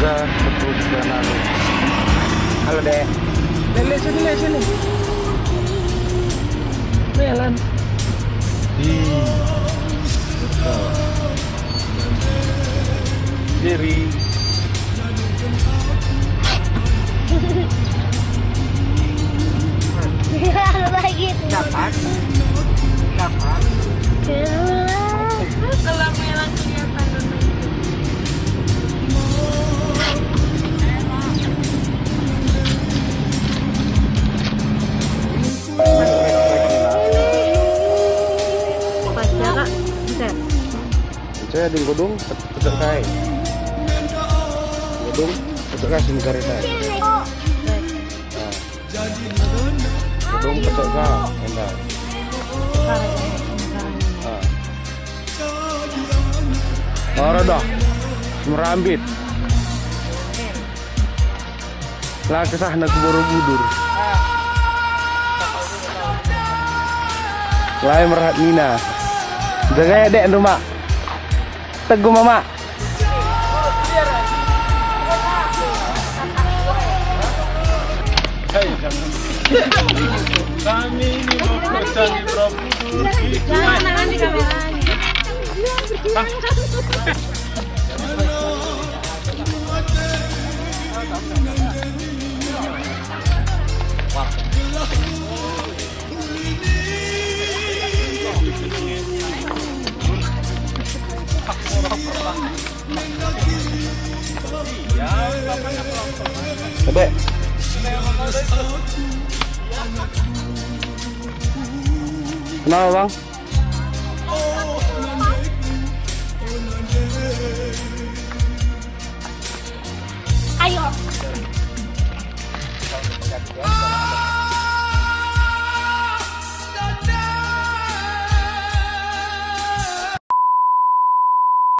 kita terus ke lalu. Halo dek. Lihat sini. Jalan. Diri. Lagi. Dapat. Kalau merah kelihatan. Saya di gedung petok kai. Gedung petok kai sini kereta. Gedung petok kai endah. Ora dah. Merambit. Lah kesah nak Borobudur. Lai merhat Nina. Jaga dek rumah. Teguh mama. Kami ini mau cari Borobudur. Jangan di kameranya. Dek. Kenapa bang?